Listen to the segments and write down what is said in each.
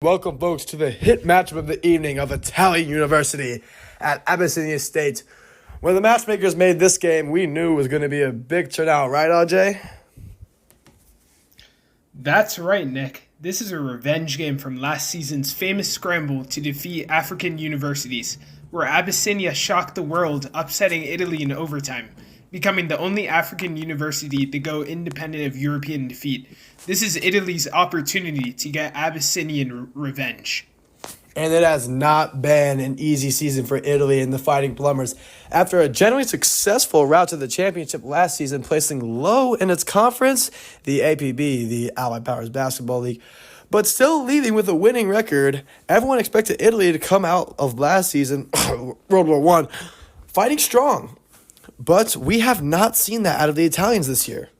Welcome, folks, to the hit matchup of the evening of Italian University at Abyssinia State. When the matchmakers made this game, we knew it was going to be a big turnout, right, RJ? That's right, Nick. This is a revenge game from last season's famous scramble to defeat African universities, where Abyssinia shocked the world, upsetting Italy in overtime, becoming the only African university to go independent of European defeat. This is Italy's opportunity to get Abyssinian revenge. And it has not been an easy season for Italy and the Fighting Plumbers. After a generally successful route to the championship last season, placing low in its conference, the APB, the Allied Powers Basketball League, but still leading with a winning record, everyone expected Italy to come out of last season, World War I, fighting strong. But we have not seen that out of the Italians this year.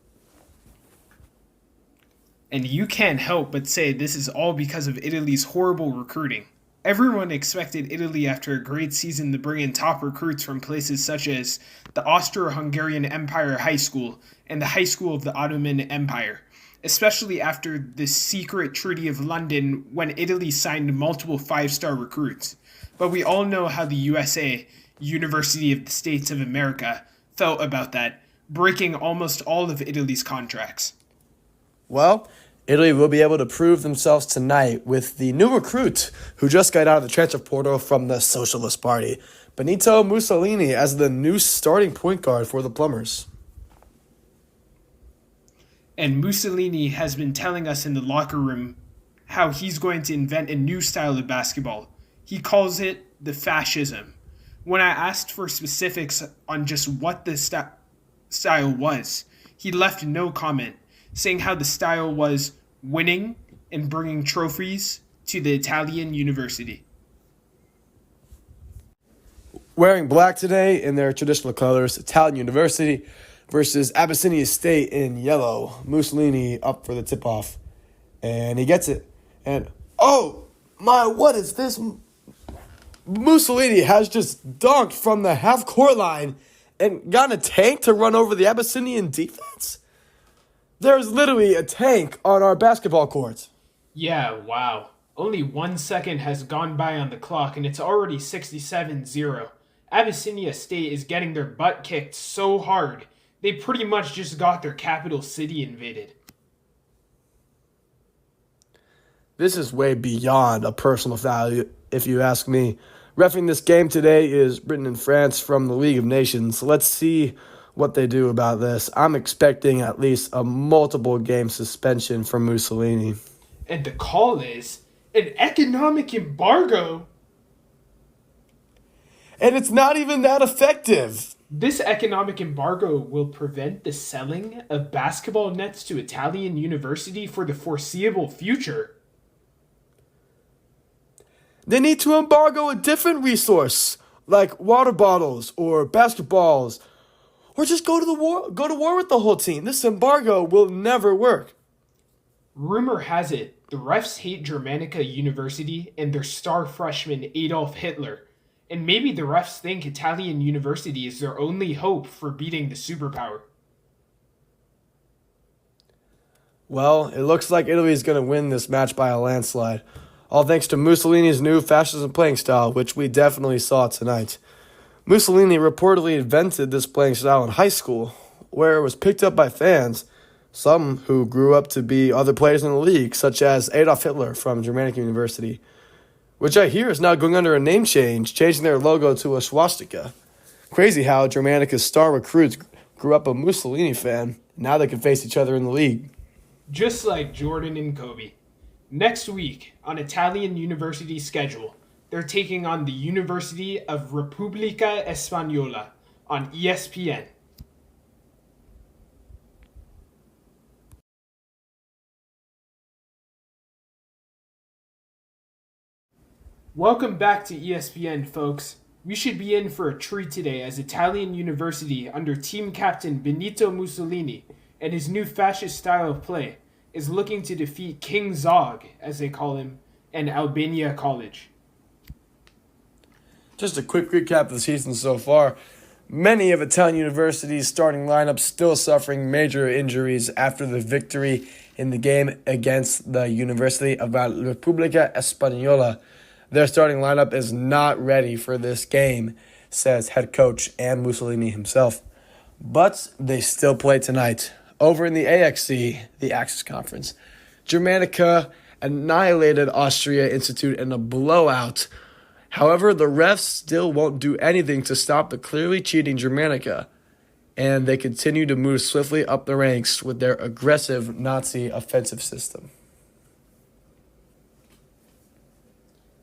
And you can't help but say this is all because of Italy's horrible recruiting. Everyone expected Italy after a great season to bring in top recruits from places such as the Austro-Hungarian Empire High School and the High School of the Ottoman Empire, especially after the secret Treaty of London when Italy signed multiple five-star recruits. But we all know how the USA, University of the States of America, felt about that, breaking almost all of Italy's contracts. Well, Italy will be able to prove themselves tonight with the new recruit who just got out of the transfer portal from the Socialist Party, Benito Mussolini, as the new starting point guard for the Plumbers. And Mussolini has been telling us in the locker room how he's going to invent a new style of basketball. He calls it the fascism. When I asked for specifics on just what the style was, he left no comment, saying how the style was winning and bringing trophies to the Italian university. Wearing black today in their traditional colors, Italian University versus Abyssinia State in yellow. Mussolini up for the tip-off. And he gets it. And, oh, my, what is this? Mussolini has just dunked from the half-court line and gotten a tank to run over the Abyssinian defense? There's literally a tank on our basketball court. Yeah, wow. Only 1 second has gone by on the clock and it's already 67-0. Abyssinia State is getting their butt kicked so hard, they pretty much just got their capital city invaded. This is way beyond a personal foul, if you ask me. Reffing this game today is Britain and France from the League of Nations. Let's see what they do about this. I'm expecting at least a multiple game suspension from Mussolini. And the call is an economic embargo. And it's not even that effective. This economic embargo will prevent the selling of basketball nets to Italian University for the foreseeable future. They need to embargo a different resource, like water bottles or basketballs, or just go to war with the whole team. This embargo will never work. Rumor has it the refs hate Germanica University and their star freshman Adolf Hitler. And maybe the refs think Italian University is their only hope for beating the superpower. Well, it looks like Italy is going to win this match by a landslide. All thanks to Mussolini's new fascism playing style, which we definitely saw tonight. Mussolini reportedly invented this playing style in high school, where it was picked up by fans, some who grew up to be other players in the league, such as Adolf Hitler from Germanica University, which I hear is now going under a name change, changing their logo to a swastika. Crazy how Germanica's star recruits grew up a Mussolini fan. Now they can face each other in the league. Just like Jordan and Kobe. Next week, on Italian University's schedule, they're taking on the University of Repubblica Española on ESPN. Welcome back to ESPN, folks. We should be in for a treat today as Italian University, under team captain Benito Mussolini and his new fascist style of play, is looking to defeat King Zog, as they call him, and Albania College. Just a quick recap of the season so far. Many of Italian University's starting lineups still suffering major injuries after the victory in the game against the University of La Repubblica Española. Their starting lineup is not ready for this game, says head coach and Mussolini himself. But they still play tonight. Over in the AXC, the Axis Conference, Germanica annihilated Austria Institute in a blowout. However, the refs still won't do anything to stop the clearly cheating Germanica, and they continue to move swiftly up the ranks with their aggressive Nazi offensive system.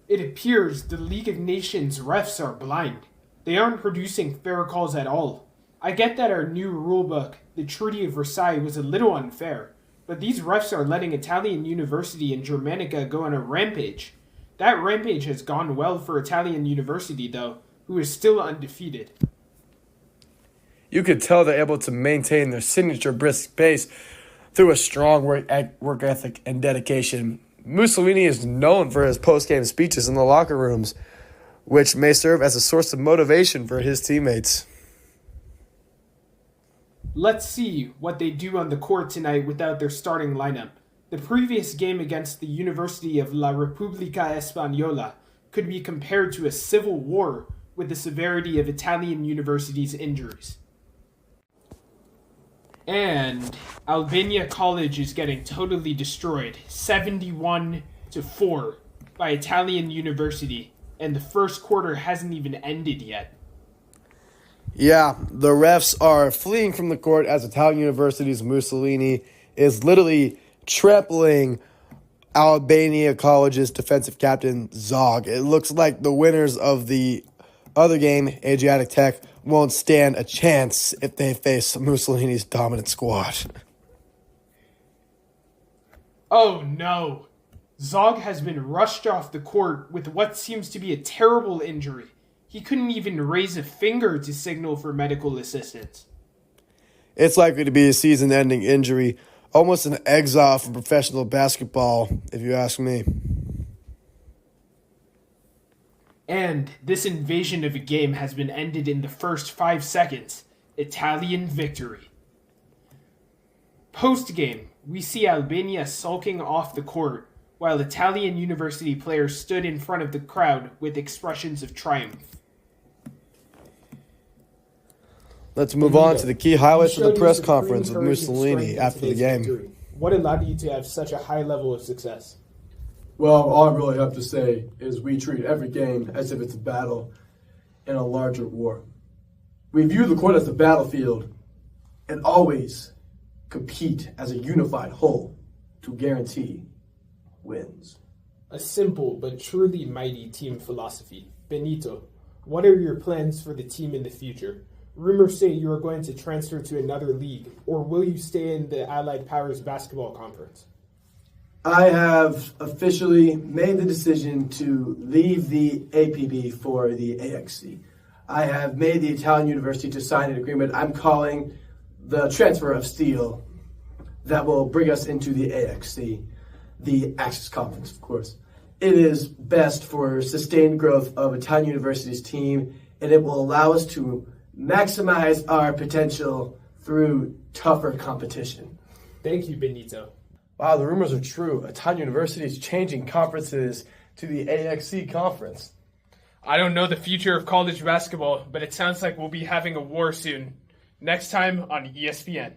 It appears the League of Nations refs are blind. They aren't producing fair calls at all. I get that our new rulebook, the Treaty of Versailles, was a little unfair, but these refs are letting Italian University and Germanica go on a rampage. That rampage has gone well for Italian University, though, who is still undefeated. You could tell they're able to maintain their signature brisk pace through a strong work ethic and dedication. Mussolini is known for his post-game speeches in the locker rooms, which may serve as a source of motivation for his teammates. Let's see what they do on the court tonight without their starting lineup. The previous game against the University of La Repubblica Española could be compared to a civil war with the severity of Italian University's injuries. And Albania College is getting totally destroyed, 71-4 by Italian University, and the first quarter hasn't even ended yet. Yeah, the refs are fleeing from the court as Italian University's Mussolini is literally trampling Albania College's defensive captain, Zog. It looks like the winners of the other game, Adriatic Tech, won't stand a chance if they face Mussolini's dominant squad. Oh no! Zog has been rushed off the court with what seems to be a terrible injury. He couldn't even raise a finger to signal for medical assistance. It's likely to be a season-ending injury, almost an exile from professional basketball, if you ask me. And this invasion of a game has been ended in the first 5 seconds. Italian victory. Post-game, we see Albania sulking off the court, while Italian University players stood in front of the crowd with expressions of triumph. Let's move on to the key highlights of the press conference with Mussolini after the game. Victory. What allowed you to have such a high level of success? Well, all I really have to say is we treat every game as if it's a battle in a larger war. We view the court as a battlefield and always compete as a unified whole to guarantee wins. A simple but truly mighty team philosophy. Benito, what are your plans for the team in the future? Rumors say you are going to transfer to another league, or will you stay in the Allied Powers Basketball Conference? I have officially made the decision to leave the APB for the AXC. I have made the Italian University to sign an agreement I'm calling the transfer of steel that will bring us into the AXC, the Axis Conference, of course. It is best for sustained growth of Italian University's team, and it will allow us to maximize our potential through tougher competition. Thank you, Benito. Wow, the rumors are true. Italian University is changing conferences to the AXC conference. I don't know the future of college basketball, but it sounds like we'll be having a war soon. Next time on ESPN.